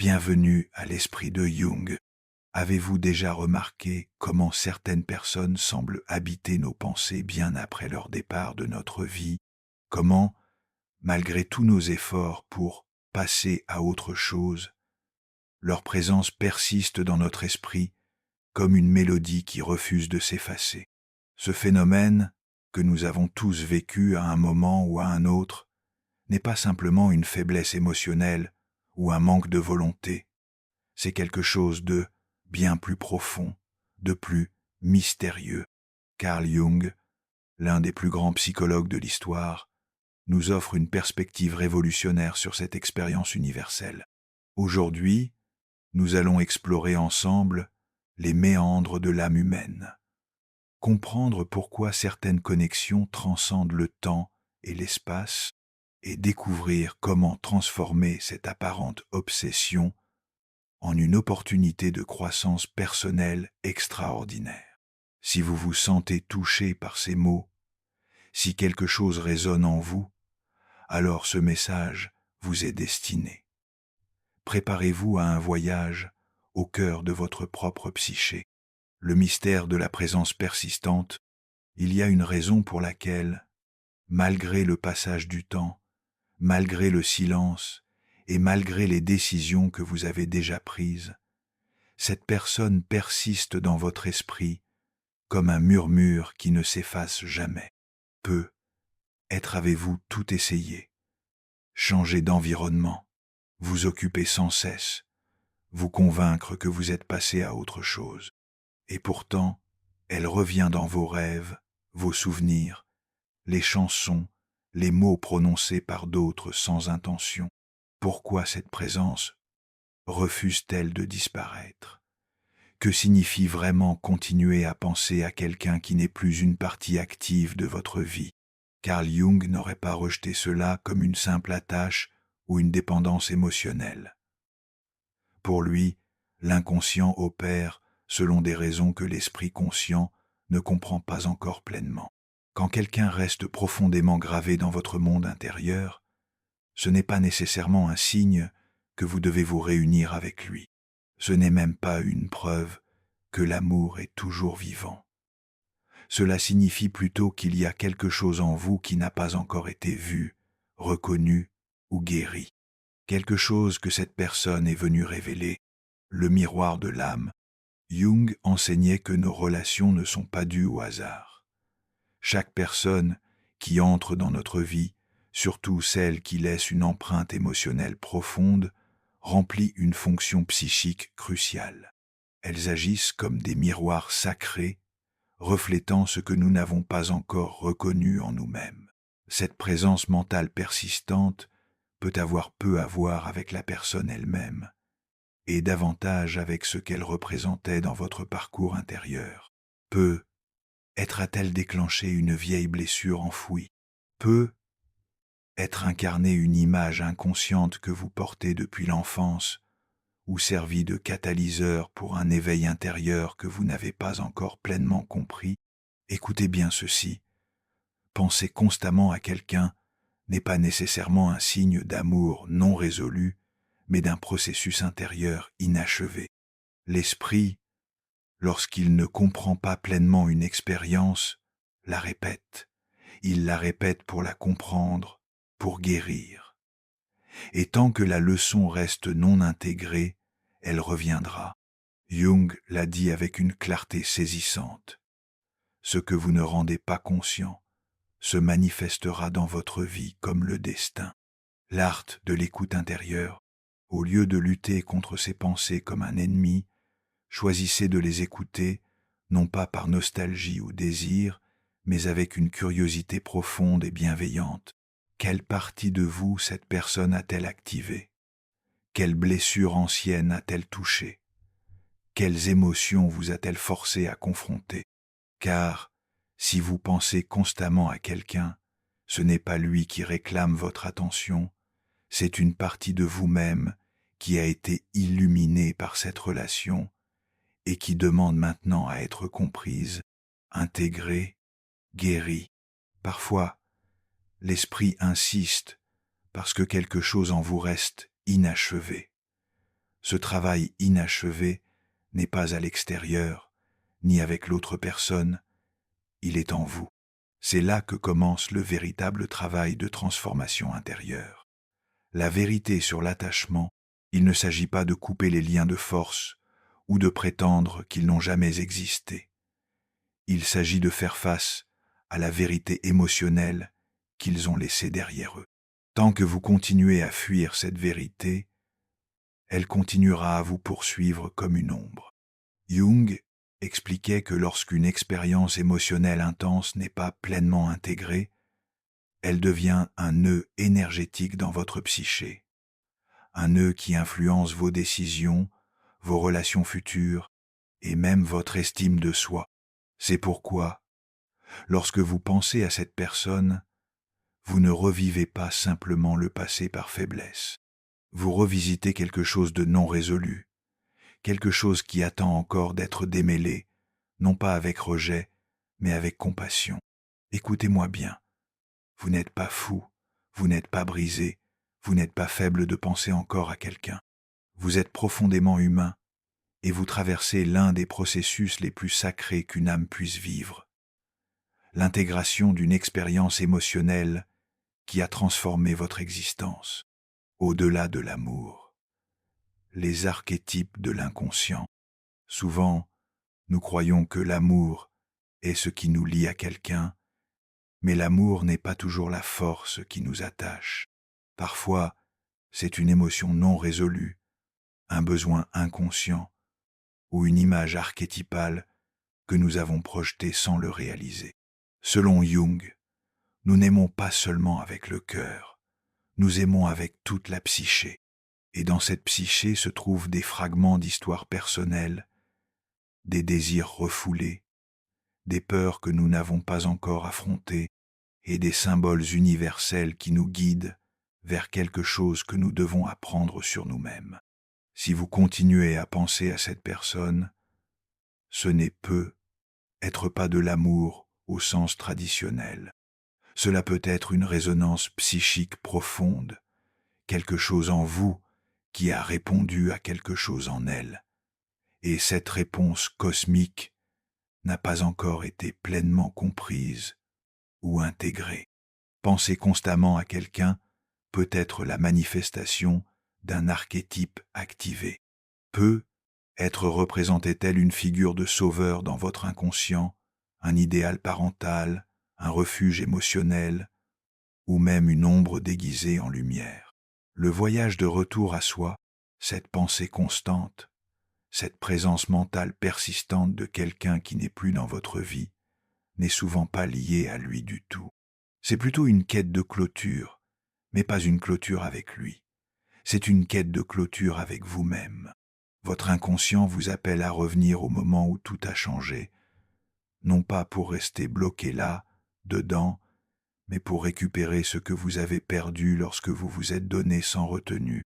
Bienvenue à l'esprit de Jung. Avez-vous déjà remarqué comment certaines personnes semblent habiter nos pensées bien après leur départ de notre vie? Comment, malgré tous nos efforts pour passer à autre chose, leur présence persiste dans notre esprit comme une mélodie qui refuse de s'effacer? Ce phénomène, que nous avons tous vécu à un moment ou à un autre, n'est pas simplement une faiblesse émotionnelle ou un manque de volonté. C'est quelque chose de bien plus profond, de plus mystérieux. Carl Jung, l'un des plus grands psychologues de l'histoire, nous offre une perspective révolutionnaire sur cette expérience universelle. Aujourd'hui, nous allons explorer ensemble les méandres de l'âme humaine, comprendre pourquoi certaines connexions transcendent le temps et l'espace, et découvrir comment transformer cette apparente obsession en une opportunité de croissance personnelle extraordinaire. Si vous vous sentez touché par ces mots, si quelque chose résonne en vous, alors ce message vous est destiné. Préparez-vous à un voyage au cœur de votre propre psyché. Le mystère de la présence persistante, il y a une raison pour laquelle, malgré le passage du temps, malgré le silence et malgré les décisions que vous avez déjà prises, cette personne persiste dans votre esprit comme un murmure qui ne s'efface jamais. Peut-être avez-vous tout essayé, changer d'environnement, vous occuper sans cesse, vous convaincre que vous êtes passé à autre chose. Et pourtant, elle revient dans vos rêves, vos souvenirs, les chansons, les mots prononcés par d'autres sans intention. Pourquoi cette présence refuse-t-elle de disparaître? Que signifie vraiment continuer à penser à quelqu'un qui n'est plus une partie active de votre vie? Carl Jung n'aurait pas rejeté cela comme une simple attache ou une dépendance émotionnelle. Pour lui, l'inconscient opère selon des raisons que l'esprit conscient ne comprend pas encore pleinement. Quand quelqu'un reste profondément gravé dans votre monde intérieur, ce n'est pas nécessairement un signe que vous devez vous réunir avec lui. Ce n'est même pas une preuve que l'amour est toujours vivant. Cela signifie plutôt qu'il y a quelque chose en vous qui n'a pas encore été vu, reconnu ou guéri. Quelque chose que cette personne est venue révéler, le miroir de l'âme. Jung enseignait que nos relations ne sont pas dues au hasard. Chaque personne qui entre dans notre vie, surtout celle qui laisse une empreinte émotionnelle profonde, remplit une fonction psychique cruciale. Elles agissent comme des miroirs sacrés, reflétant ce que nous n'avons pas encore reconnu en nous-mêmes. Cette présence mentale persistante peut avoir peu à voir avec la personne elle-même, et davantage avec ce qu'elle représentait dans votre parcours intérieur. Peut-être a-t-elle déclenché une vieille blessure enfouie. Peut-être incarné une image inconsciente que vous portez depuis l'enfance, ou servi de catalyseur pour un éveil intérieur que vous n'avez pas encore pleinement compris. Écoutez bien ceci. Penser constamment à quelqu'un n'est pas nécessairement un signe d'amour non résolu, mais d'un processus intérieur inachevé. L'esprit, lorsqu'il ne comprend pas pleinement une expérience, la répète. Il la répète pour la comprendre, pour guérir. Et tant que la leçon reste non intégrée, elle reviendra. Jung l'a dit avec une clarté saisissante. Ce que vous ne rendez pas conscient se manifestera dans votre vie comme le destin. L'art de l'écoute intérieure, au lieu de lutter contre ces pensées comme un ennemi, choisissez de les écouter, non pas par nostalgie ou désir, mais avec une curiosité profonde et bienveillante. Quelle partie de vous cette personne a-t-elle activée? Quelle blessure ancienne a-t-elle touchée? Quelles émotions vous a-t-elle forcé à confronter? Car, si vous pensez constamment à quelqu'un, ce n'est pas lui qui réclame votre attention, c'est une partie de vous-même qui a été illuminée par cette relation et qui demande maintenant à être comprise, intégrée, guérie. Parfois, l'esprit insiste parce que quelque chose en vous reste inachevé. Ce travail inachevé n'est pas à l'extérieur, ni avec l'autre personne, il est en vous. C'est là que commence le véritable travail de transformation intérieure. La vérité sur l'attachement, il ne s'agit pas de couper les liens de force ou de prétendre qu'ils n'ont jamais existé. Il s'agit de faire face à la vérité émotionnelle qu'ils ont laissée derrière eux. Tant que vous continuez à fuir cette vérité, elle continuera à vous poursuivre comme une ombre. Jung expliquait que lorsqu'une expérience émotionnelle intense n'est pas pleinement intégrée, elle devient un nœud énergétique dans votre psyché, un nœud qui influence vos décisions, vos relations futures et même votre estime de soi. C'est pourquoi, lorsque vous pensez à cette personne, vous ne revivez pas simplement le passé par faiblesse. Vous revisitez quelque chose de non résolu, quelque chose qui attend encore d'être démêlé, non pas avec rejet, mais avec compassion. Écoutez-moi bien, vous n'êtes pas fou, vous n'êtes pas brisé, vous n'êtes pas faible de penser encore à quelqu'un. Vous êtes profondément humain, et vous traversez l'un des processus les plus sacrés qu'une âme puisse vivre. L'intégration d'une expérience émotionnelle qui a transformé votre existence, au-delà de l'amour. Les archétypes de l'inconscient. Souvent, nous croyons que l'amour est ce qui nous lie à quelqu'un, mais l'amour n'est pas toujours la force qui nous attache. Parfois, c'est une émotion non résolue, un besoin inconscient ou une image archétypale que nous avons projetée sans le réaliser. Selon Jung, nous n'aimons pas seulement avec le cœur, nous aimons avec toute la psyché. Et dans cette psyché se trouvent des fragments d'histoire personnelle, des désirs refoulés, des peurs que nous n'avons pas encore affrontées et des symboles universels qui nous guident vers quelque chose que nous devons apprendre sur nous-mêmes. Si vous continuez à penser à cette personne, ce n'est être pas de l'amour au sens traditionnel. Cela peut être une résonance psychique profonde, quelque chose en vous qui a répondu à quelque chose en elle. Et cette réponse cosmique n'a pas encore été pleinement comprise ou intégrée. Penser constamment à quelqu'un peut être la manifestation d'un archétype activé. Peut être représenté telle une figure de sauveur dans votre inconscient, un idéal parental, un refuge émotionnel, ou même une ombre déguisée en lumière. Le voyage de retour à soi, cette pensée constante, cette présence mentale persistante de quelqu'un qui n'est plus dans votre vie, n'est souvent pas liée à lui du tout. C'est plutôt une quête de clôture, mais pas une clôture avec lui. C'est une quête de clôture avec vous-même. Votre inconscient vous appelle à revenir au moment où tout a changé, non pas pour rester bloqué là, dedans, mais pour récupérer ce que vous avez perdu lorsque vous vous êtes donné sans retenue.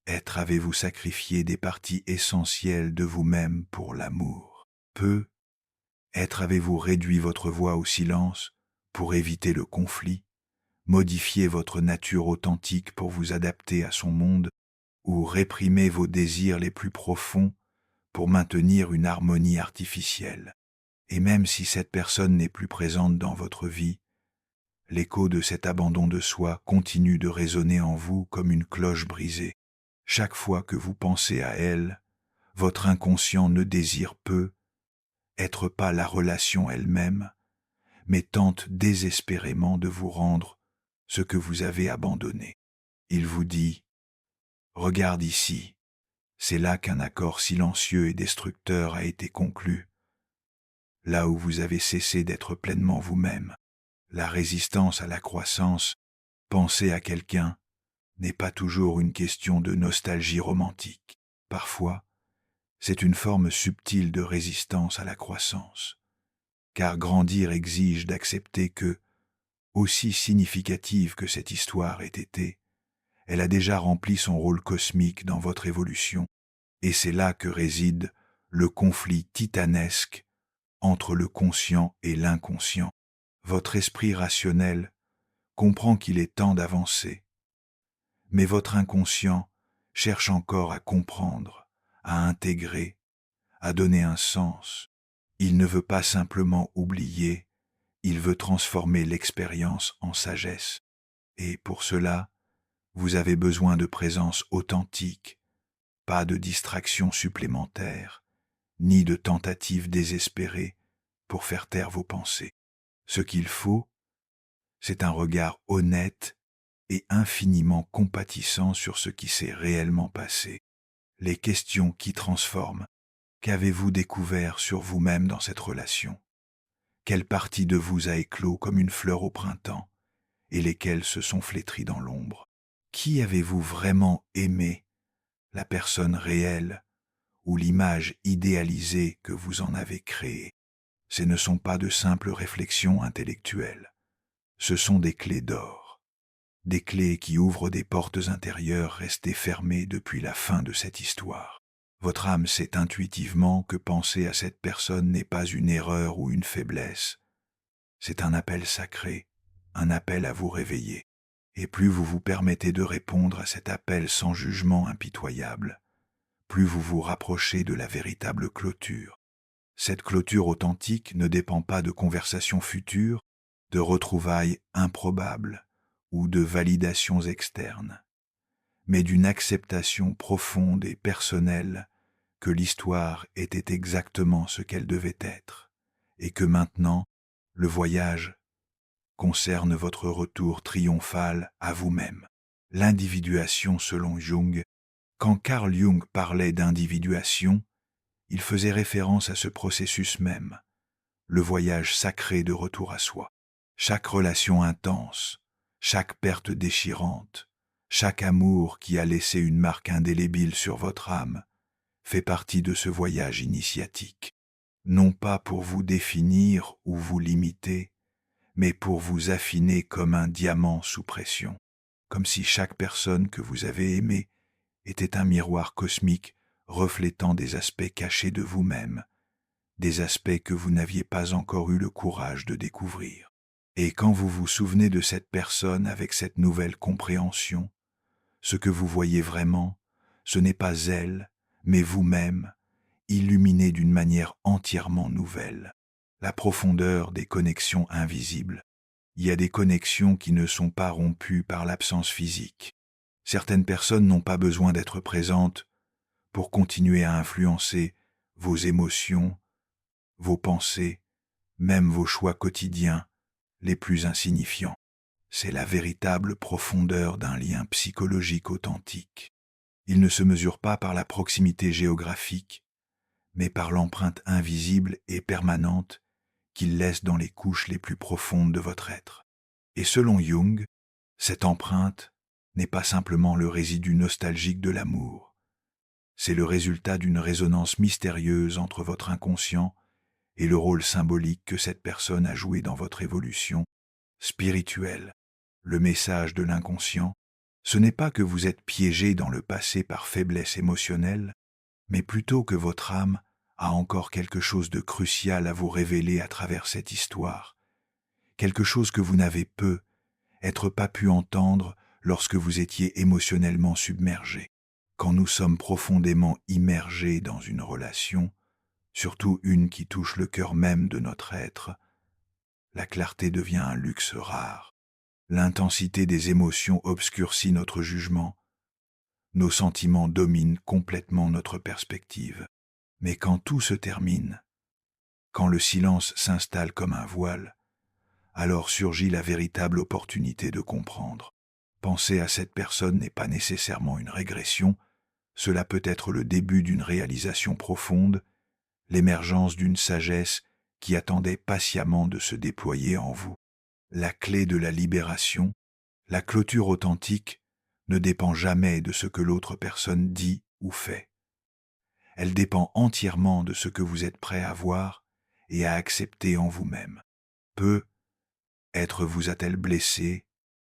Être avez-vous sacrifié des parties essentielles de vous-même pour l'amour. Être avez-vous réduit votre voix au silence pour éviter le conflit, modifier votre nature authentique pour vous adapter à son monde, ou réprimer vos désirs les plus profonds pour maintenir une harmonie artificielle. Et même si cette personne n'est plus présente dans votre vie, l'écho de cet abandon de soi continue de résonner en vous comme une cloche brisée. Chaque fois que vous pensez à elle, votre inconscient ne désire être pas la relation elle-même, mais tente désespérément de vous rendre ce que vous avez abandonné. Il vous dit « Regarde ici, c'est là qu'un accord silencieux et destructeur a été conclu, là où vous avez cessé d'être pleinement vous-même. La résistance à la croissance, penser à quelqu'un, n'est pas toujours une question de nostalgie romantique. Parfois, c'est une forme subtile de résistance à la croissance, car grandir exige d'accepter que, aussi significative que cette histoire ait été, elle a déjà rempli son rôle cosmique dans votre évolution, et c'est là que réside le conflit titanesque entre le conscient et l'inconscient. Votre esprit rationnel comprend qu'il est temps d'avancer, mais votre inconscient cherche encore à comprendre, à intégrer, à donner un sens. Il ne veut pas simplement oublier, il veut transformer l'expérience en sagesse. Et pour cela, vous avez besoin de présence authentique, pas de distractions supplémentaires, ni de tentatives désespérées pour faire taire vos pensées. Ce qu'il faut, c'est un regard honnête et infiniment compatissant sur ce qui s'est réellement passé. Les questions qui transforment. Qu'avez-vous découvert sur vous-même dans cette relation? Quelle partie de vous a éclos comme une fleur au printemps et lesquelles se sont flétries dans l'ombre? Qui avez-vous vraiment aimé, la personne réelle ou l'image idéalisée que vous en avez créée? Ce ne sont pas de simples réflexions intellectuelles. Ce sont des clés d'or, des clés qui ouvrent des portes intérieures restées fermées depuis la fin de cette histoire. Votre âme sait intuitivement que penser à cette personne n'est pas une erreur ou une faiblesse. C'est un appel sacré, un appel à vous réveiller. Et plus vous vous permettez de répondre à cet appel sans jugement impitoyable, plus vous vous rapprochez de la véritable clôture. Cette clôture authentique ne dépend pas de conversations futures, de retrouvailles improbables ou de validations externes, mais d'une acceptation profonde et personnelle que l'histoire était exactement ce qu'elle devait être, et que maintenant, le voyage concerne votre retour triomphal à vous-même. L'individuation selon Jung. Quand Carl Jung parlait d'individuation, il faisait référence à ce processus même, le voyage sacré de retour à soi. Chaque relation intense, chaque perte déchirante, chaque amour qui a laissé une marque indélébile sur votre âme, fait partie de ce voyage initiatique, non pas pour vous définir ou vous limiter, mais pour vous affiner comme un diamant sous pression, comme si chaque personne que vous avez aimée était un miroir cosmique reflétant des aspects cachés de vous-même, des aspects que vous n'aviez pas encore eu le courage de découvrir. Et quand vous vous souvenez de cette personne avec cette nouvelle compréhension, ce que vous voyez vraiment, ce n'est pas elle, mais vous-même, illuminé d'une manière entièrement nouvelle. La profondeur des connexions invisibles. Il y a des connexions qui ne sont pas rompues par l'absence physique. Certaines personnes n'ont pas besoin d'être présentes pour continuer à influencer vos émotions, vos pensées, même vos choix quotidiens les plus insignifiants. C'est la véritable profondeur d'un lien psychologique authentique. Il ne se mesure pas par la proximité géographique, mais par l'empreinte invisible et permanente qu'il laisse dans les couches les plus profondes de votre être. Et selon Jung, cette empreinte n'est pas simplement le résidu nostalgique de l'amour, c'est le résultat d'une résonance mystérieuse entre votre inconscient et le rôle symbolique que cette personne a joué dans votre évolution spirituelle. Le message de l'inconscient, ce n'est pas que vous êtes piégé dans le passé par faiblesse émotionnelle, mais plutôt que votre âme a encore quelque chose de crucial à vous révéler à travers cette histoire, quelque chose que vous n'avez pas pu entendre lorsque vous étiez émotionnellement submergé. Quand nous sommes profondément immergés dans une relation, surtout une qui touche le cœur même de notre être, la clarté devient un luxe rare. L'intensité des émotions obscurcit notre jugement. Nos sentiments dominent complètement notre perspective. Mais quand tout se termine, quand le silence s'installe comme un voile, alors surgit la véritable opportunité de comprendre. Penser à cette personne n'est pas nécessairement une régression, cela peut être le début d'une réalisation profonde, l'émergence d'une sagesse qui attendait patiemment de se déployer en vous. La clé de la libération, la clôture authentique, ne dépend jamais de ce que l'autre personne dit ou fait. Elle dépend entièrement de ce que vous êtes prêt à voir et à accepter en vous-même. Être vous a-t-elle blessé,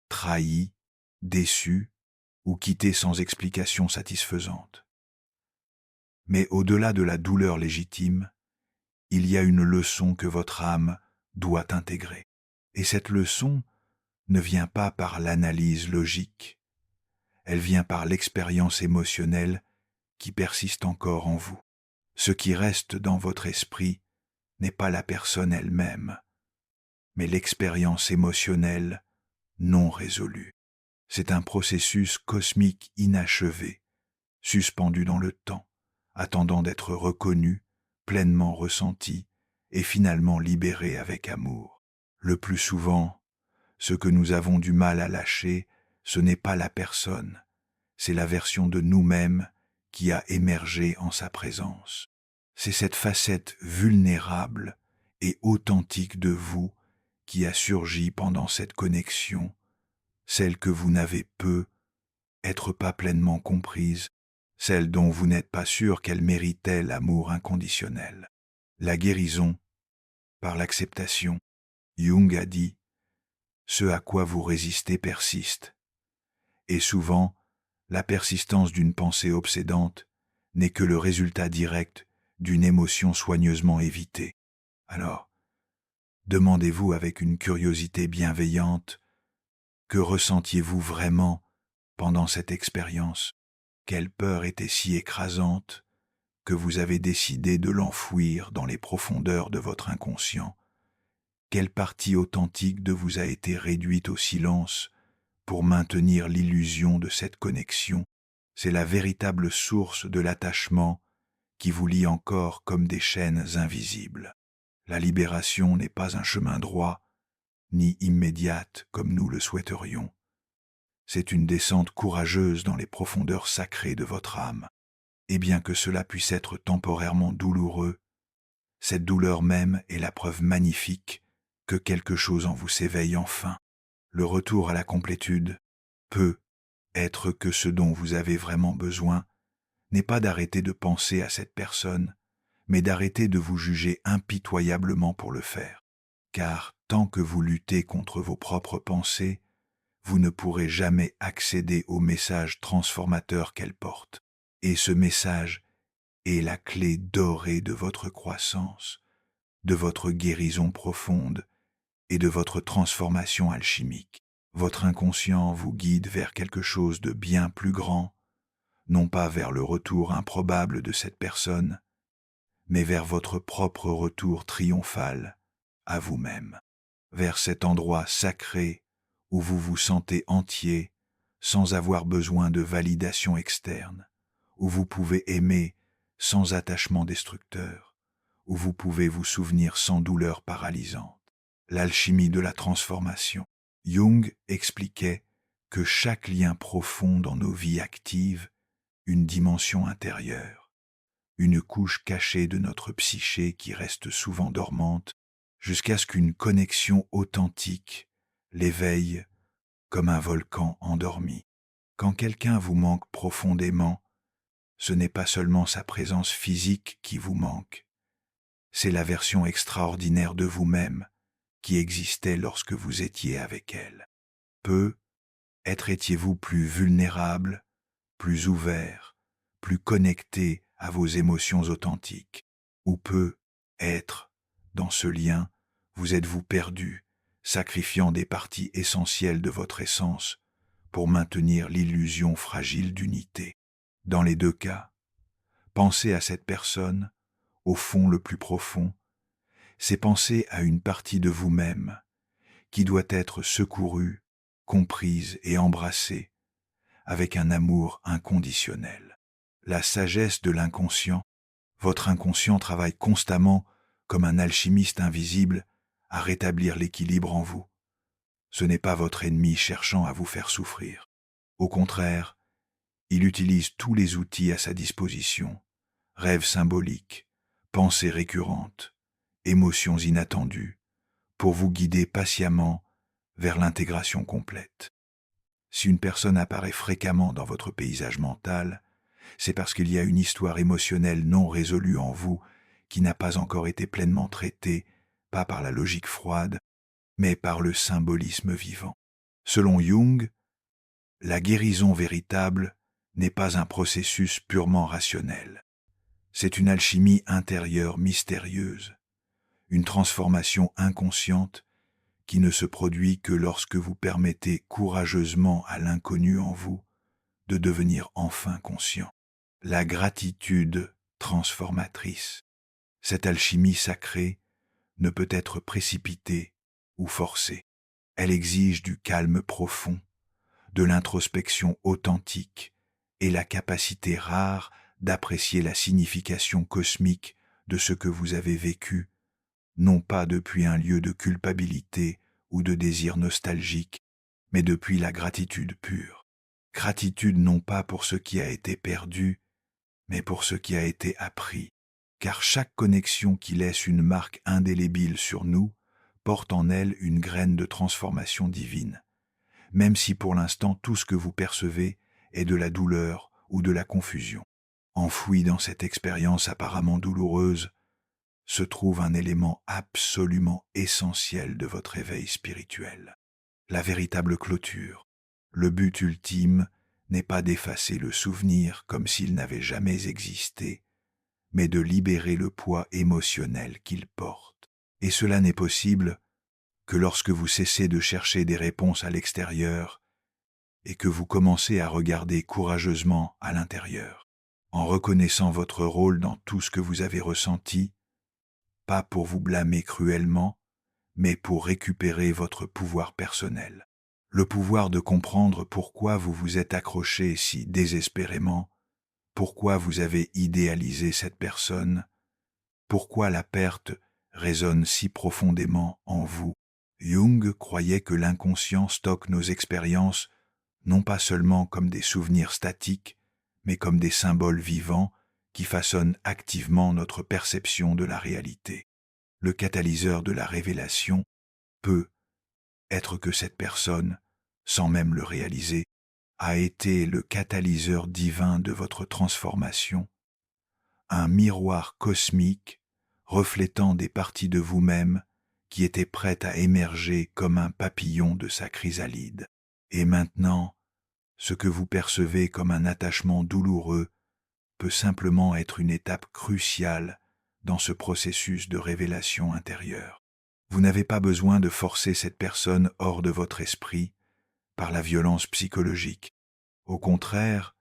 trahi, déçu ou quitté sans explication satisfaisante. Mais au-delà de la douleur légitime, il y a une leçon que votre âme doit intégrer. Et cette leçon ne vient pas par l'analyse logique. Elle vient par l'expérience émotionnelle qui persiste encore en vous. Ce qui reste dans votre esprit n'est pas la personne elle-même, mais l'expérience émotionnelle non résolue. C'est un processus cosmique inachevé, suspendu dans le temps, attendant d'être reconnu, pleinement ressenti et finalement libéré avec amour. Le plus souvent, ce que nous avons du mal à lâcher, ce n'est pas la personne, c'est la version de nous-mêmes qui a émergé en sa présence. C'est cette facette vulnérable et authentique de vous qui a surgi pendant cette connexion, celle que vous n'avez être pas pleinement comprise, celle dont vous n'êtes pas sûr qu'elle méritait l'amour inconditionnel. La guérison, par l'acceptation, Jung a dit, ce à quoi vous résistez persiste. Et souvent, la persistance d'une pensée obsédante n'est que le résultat direct d'une émotion soigneusement évitée. Alors, demandez-vous avec une curiosité bienveillante, que ressentiez-vous vraiment pendant cette expérience? Quelle peur était si écrasante que vous avez décidé de l'enfouir dans les profondeurs de votre inconscient? Quelle partie authentique de vous a été réduite au silence pour maintenir l'illusion de cette connexion? C'est la véritable source de l'attachement qui vous lie encore comme des chaînes invisibles. La libération n'est pas un chemin droit, ni immédiate comme nous le souhaiterions. C'est une descente courageuse dans les profondeurs sacrées de votre âme. Et bien que cela puisse être temporairement douloureux, cette douleur même est la preuve magnifique que quelque chose en vous s'éveille enfin. Le retour à la complétude peut être que ce dont vous avez vraiment besoin n'est pas d'arrêter de penser à cette personne, mais d'arrêter de vous juger impitoyablement pour le faire. Car tant que vous luttez contre vos propres pensées, vous ne pourrez jamais accéder au message transformateur qu'elle porte. Et ce message est la clé dorée de votre croissance, de votre guérison profonde et de votre transformation alchimique. Votre inconscient vous guide vers quelque chose de bien plus grand, non pas vers le retour improbable de cette personne, mais vers votre propre retour triomphal à vous-même, vers cet endroit sacré où vous vous sentez entier sans avoir besoin de validation externe, où vous pouvez aimer sans attachement destructeur, où vous pouvez vous souvenir sans douleur paralysante. L'alchimie de la transformation. Jung expliquait que chaque lien profond dans nos vies active une dimension intérieure, une couche cachée de notre psyché qui reste souvent dormante, jusqu'à ce qu'une connexion authentique l'éveille comme un volcan endormi. Quand quelqu'un vous manque profondément, ce n'est pas seulement sa présence physique qui vous manque, c'est la version extraordinaire de vous-même qui existait lorsque vous étiez avec elle. Peut-être étiez-vous plus vulnérable, plus ouvert, plus connecté à vos émotions authentiques, ou peut-être, dans ce lien, vous êtes-vous perdu, sacrifiant des parties essentielles de votre essence pour maintenir l'illusion fragile d'unité. Dans les deux cas, penser à cette personne, au fond le plus profond, c'est penser à une partie de vous-même qui doit être secourue, comprise et embrassée avec un amour inconditionnel. La sagesse de l'inconscient, votre inconscient travaille constamment comme un alchimiste invisible à rétablir l'équilibre en vous. Ce n'est pas votre ennemi cherchant à vous faire souffrir. Au contraire, il utilise tous les outils à sa disposition, rêves symboliques, pensées récurrentes, émotions inattendues, pour vous guider patiemment vers l'intégration complète. Si une personne apparaît fréquemment dans votre paysage mental, c'est parce qu'il y a une histoire émotionnelle non résolue en vous qui n'a pas encore été pleinement traitée, pas par la logique froide, mais par le symbolisme vivant. Selon Jung, la guérison véritable n'est pas un processus purement rationnel. C'est une alchimie intérieure mystérieuse, une transformation inconsciente qui ne se produit que lorsque vous permettez courageusement à l'inconnu en vous de devenir enfin conscient. La gratitude transformatrice. Cette alchimie sacrée ne peut être précipitée ou forcée. Elle exige du calme profond, de l'introspection authentique et la capacité rare d'apprécier la signification cosmique de ce que vous avez vécu, non pas depuis un lieu de culpabilité ou de désir nostalgique, mais depuis la gratitude pure. Gratitude non pas pour ce qui a été perdu, mais pour ce qui a été appris, car chaque connexion qui laisse une marque indélébile sur nous porte en elle une graine de transformation divine, même si pour l'instant tout ce que vous percevez est de la douleur ou de la confusion. Enfoui dans cette expérience apparemment douloureuse se trouve un élément absolument essentiel de votre éveil spirituel, la véritable clôture. Le but ultime n'est pas d'effacer le souvenir comme s'il n'avait jamais existé, mais de libérer le poids émotionnel qu'il porte. Et cela n'est possible que lorsque vous cessez de chercher des réponses à l'extérieur et que vous commencez à regarder courageusement à l'intérieur, en reconnaissant votre rôle dans tout ce que vous avez ressenti, pas pour vous blâmer cruellement, mais pour récupérer votre pouvoir personnel. Le pouvoir de comprendre pourquoi vous vous êtes accroché si désespérément, pourquoi vous avez idéalisé cette personne, pourquoi la perte résonne si profondément en vous. Jung croyait que l'inconscient stocke nos expériences non pas seulement comme des souvenirs statiques, mais comme des symboles vivants qui façonnent activement notre perception de la réalité. Le catalyseur de la révélation peut être que cette personne, sans même le réaliser, a été le catalyseur divin de votre transformation, un miroir cosmique reflétant des parties de vous-même qui étaient prêtes à émerger comme un papillon de sa chrysalide. Et maintenant, ce que vous percevez comme un attachement douloureux peut simplement être une étape cruciale dans ce processus de révélation intérieure. Vous n'avez pas besoin de forcer cette personne hors de votre esprit par la violence psychologique. Au contraire,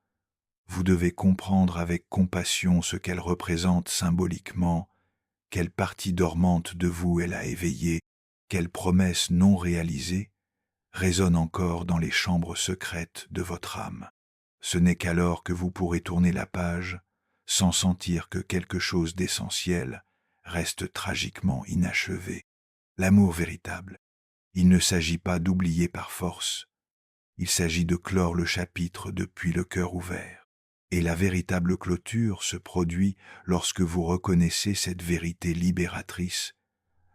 vous devez comprendre avec compassion ce qu'elle représente symboliquement, quelle partie dormante de vous elle a éveillée, quelle promesse non réalisée résonne encore dans les chambres secrètes de votre âme. Ce n'est qu'alors que vous pourrez tourner la page sans sentir que quelque chose d'essentiel reste tragiquement inachevé. L'amour véritable, il ne s'agit pas d'oublier par force, il s'agit de clore le chapitre depuis le cœur ouvert. Et la véritable clôture se produit lorsque vous reconnaissez cette vérité libératrice.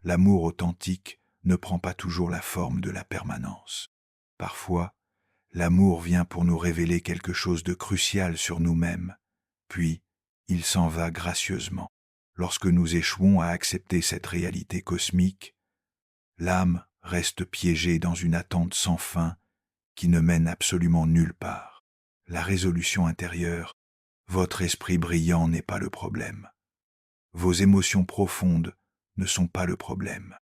L'amour authentique ne prend pas toujours la forme de la permanence. Parfois, l'amour vient pour nous révéler quelque chose de crucial sur nous-mêmes, puis il s'en va gracieusement. Lorsque nous échouons à accepter cette réalité cosmique, l'âme reste piégée dans une attente sans fin qui ne mène absolument nulle part. La résolution intérieure, votre esprit brillant n'est pas le problème. Vos émotions profondes ne sont pas le problème.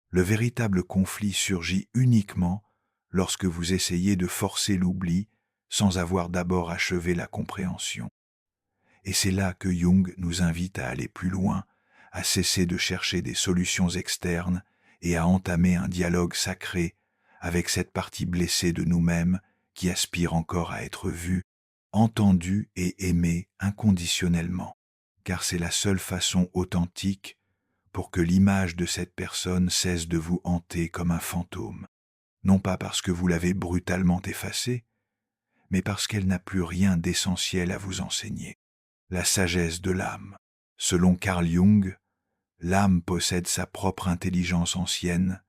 Le véritable conflit surgit uniquement lorsque vous essayez de forcer l'oubli sans avoir d'abord achevé la compréhension. Et c'est là que Jung nous invite à aller plus loin, à cesser de chercher des solutions externes et à entamer un dialogue sacré avec cette partie blessée de nous-mêmes qui aspire encore à être vue, entendue et aimée inconditionnellement, car c'est la seule façon authentique pour que l'image de cette personne cesse de vous hanter comme un fantôme, non pas parce que vous l'avez brutalement effacée, mais parce qu'elle n'a plus rien d'essentiel à vous enseigner. La sagesse de l'âme. Selon Carl Jung, l'âme possède sa propre intelligence ancienne,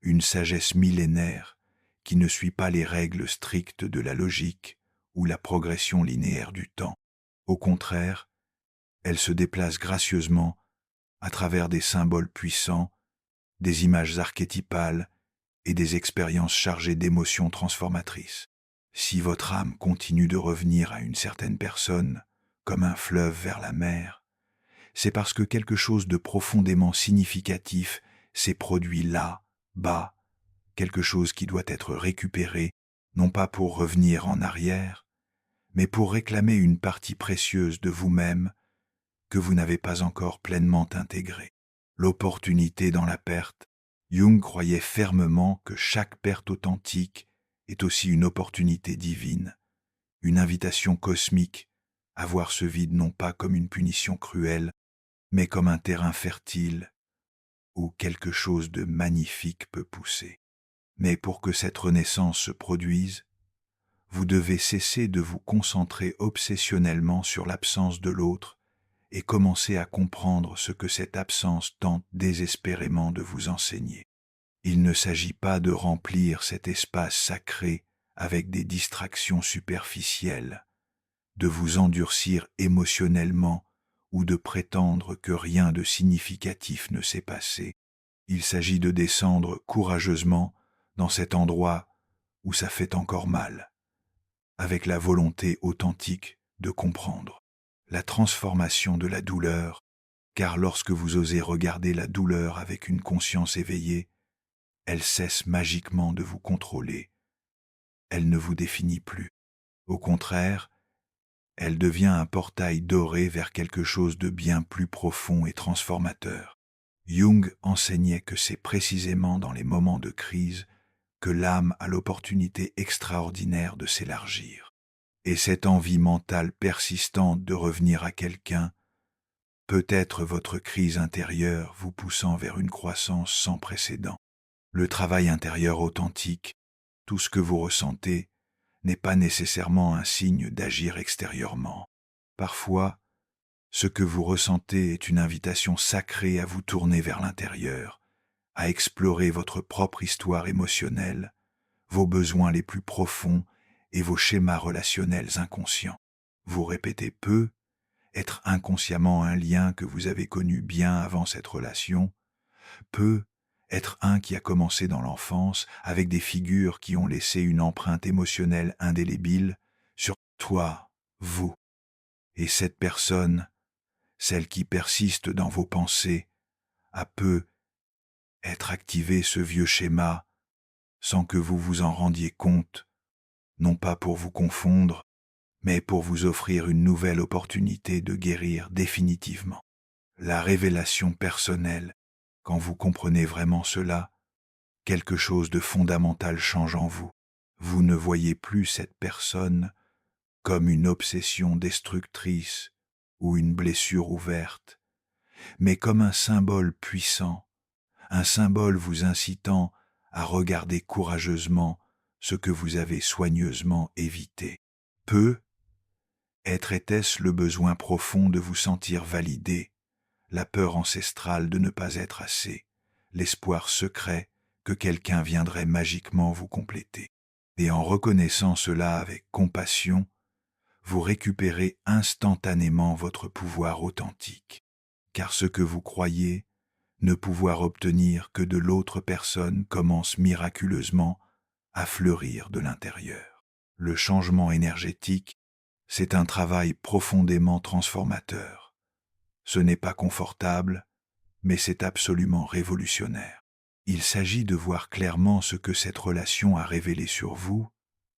une sagesse millénaire qui ne suit pas les règles strictes de la logique ou la progression linéaire du temps. Au contraire, elle se déplace gracieusement à travers des symboles puissants, des images archétypales et des expériences chargées d'émotions transformatrices. Si votre âme continue de revenir à une certaine personne, comme un fleuve vers la mer, c'est parce que quelque chose de profondément significatif s'est produit là, bas, quelque chose qui doit être récupéré, non pas pour revenir en arrière, mais pour réclamer une partie précieuse de vous-même que vous n'avez pas encore pleinement intégrée. L'opportunité dans la perte. Jung croyait fermement que chaque perte authentique est aussi une opportunité divine, une invitation cosmique à voir ce vide non pas comme une punition cruelle, mais comme un terrain fertile où quelque chose de magnifique peut pousser. Mais pour que cette renaissance se produise, vous devez cesser de vous concentrer obsessionnellement sur l'absence de l'autre et commencer à comprendre ce que cette absence tente désespérément de vous enseigner. Il ne s'agit pas de remplir cet espace sacré avec des distractions superficielles, de vous endurcir émotionnellement ou de prétendre que rien de significatif ne s'est passé. Il s'agit de descendre courageusement dans cet endroit où ça fait encore mal, avec la volonté authentique de comprendre la transformation de la douleur, car lorsque vous osez regarder la douleur avec une conscience éveillée, elle cesse magiquement de vous contrôler. Elle ne vous définit plus. Au contraire, elle devient un portail doré vers quelque chose de bien plus profond et transformateur. Jung enseignait que c'est précisément dans les moments de crise que l'âme a l'opportunité extraordinaire de s'élargir. Et cette envie mentale persistante de revenir à quelqu'un peut être votre crise intérieure vous poussant vers une croissance sans précédent. Le travail intérieur authentique, tout ce que vous ressentez, n'est pas nécessairement un signe d'agir extérieurement. Parfois, ce que vous ressentez est une invitation sacrée à vous tourner vers l'intérieur, à explorer votre propre histoire émotionnelle, vos besoins les plus profonds et vos schémas relationnels inconscients. Vous répétez peu, être inconsciemment un lien que vous avez connu bien avant cette relation, peut être un qui a commencé dans l'enfance avec des figures qui ont laissé une empreinte émotionnelle indélébile sur toi, vous. Et cette personne, celle qui persiste dans vos pensées, a peu être activé ce vieux schéma sans que vous vous en rendiez compte, non pas pour vous confondre, mais pour vous offrir une nouvelle opportunité de guérir définitivement. La révélation personnelle, quand vous comprenez vraiment cela, quelque chose de fondamental change en vous. Vous ne voyez plus cette personne comme une obsession destructrice ou une blessure ouverte, mais comme un symbole puissant, un symbole vous incitant à regarder courageusement ce que vous avez soigneusement évité. Était-ce le besoin profond de vous sentir validé, la peur ancestrale de ne pas être assez, l'espoir secret que quelqu'un viendrait magiquement vous compléter. Et en reconnaissant cela avec compassion, vous récupérez instantanément votre pouvoir authentique, car ce que vous croyez ne pouvoir obtenir que de l'autre personne commence miraculeusement à fleurir de l'intérieur. Le changement énergétique, c'est un travail profondément transformateur. Ce n'est pas confortable, mais c'est absolument révolutionnaire. Il s'agit de voir clairement ce que cette relation a révélé sur vous,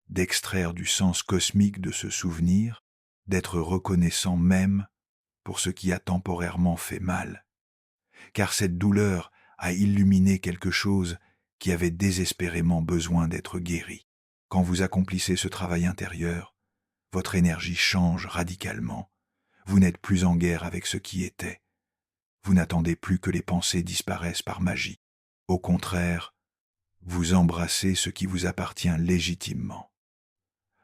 d'extraire du sens cosmique de ce souvenir, d'être reconnaissant même pour ce qui a temporairement fait mal. Car cette douleur a illuminé quelque chose qui avait désespérément besoin d'être guéri. Quand vous accomplissez ce travail intérieur, votre énergie change radicalement. Vous n'êtes plus en guerre avec ce qui était. Vous n'attendez plus que les pensées disparaissent par magie. Au contraire, vous embrassez ce qui vous appartient légitimement.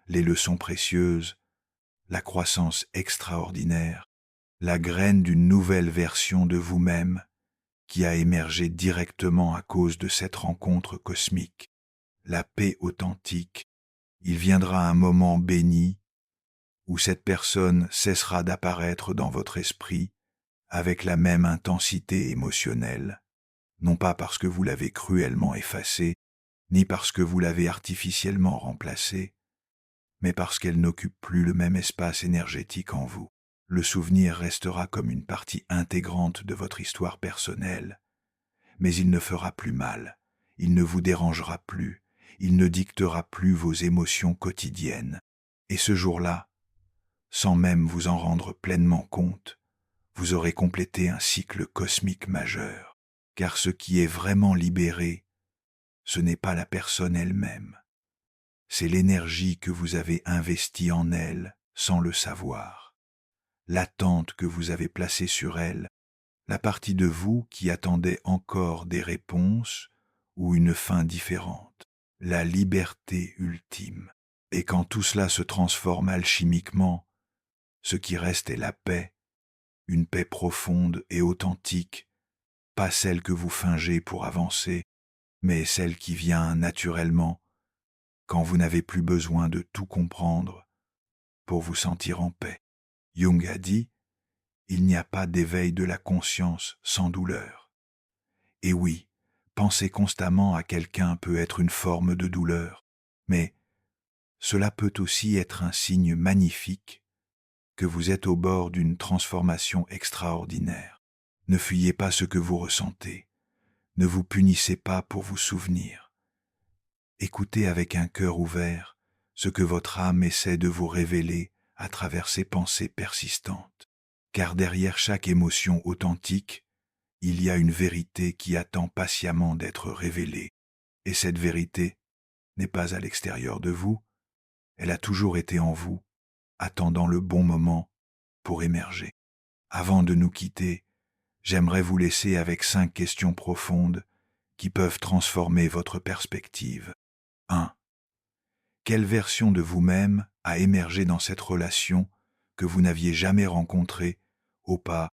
Les leçons précieuses, la croissance extraordinaire, la graine d'une nouvelle version de vous-même qui a émergé directement à cause de cette rencontre cosmique. La paix authentique, il viendra un moment béni où cette personne cessera d'apparaître dans votre esprit avec la même intensité émotionnelle, non pas parce que vous l'avez cruellement effacée, ni parce que vous l'avez artificiellement remplacée, mais parce qu'elle n'occupe plus le même espace énergétique en vous. Le souvenir restera comme une partie intégrante de votre histoire personnelle, mais il ne fera plus mal, il ne vous dérangera plus, il ne dictera plus vos émotions quotidiennes. Et ce jour-là, sans même vous en rendre pleinement compte, vous aurez complété un cycle cosmique majeur. Car ce qui est vraiment libéré, ce n'est pas la personne elle-même, c'est l'énergie que vous avez investie en elle sans le savoir, l'attente que vous avez placée sur elle, la partie de vous qui attendait encore des réponses ou une fin différente, la liberté ultime. Et quand tout cela se transforme alchimiquement, ce qui reste est la paix, une paix profonde et authentique, pas celle que vous fingez pour avancer, mais celle qui vient naturellement quand vous n'avez plus besoin de tout comprendre pour vous sentir en paix. Jung a dit, il n'y a pas d'éveil de la conscience sans douleur. Et oui, penser constamment à quelqu'un peut être une forme de douleur, mais cela peut aussi être un signe magnifique que vous êtes au bord d'une transformation extraordinaire. Ne fuyez pas ce que vous ressentez, ne vous punissez pas pour vous souvenir. Écoutez avec un cœur ouvert ce que votre âme essaie de vous révéler à travers ses pensées persistantes. Car derrière chaque émotion authentique, il y a une vérité qui attend patiemment d'être révélée. Et cette vérité n'est pas à l'extérieur de vous, elle a toujours été en vous, attendant le bon moment pour émerger. Avant de nous quitter, j'aimerais vous laisser avec 5 questions profondes qui peuvent transformer votre perspective. 1. Quelle version de vous-même a émergé dans cette relation que vous n'aviez jamais rencontrée au pas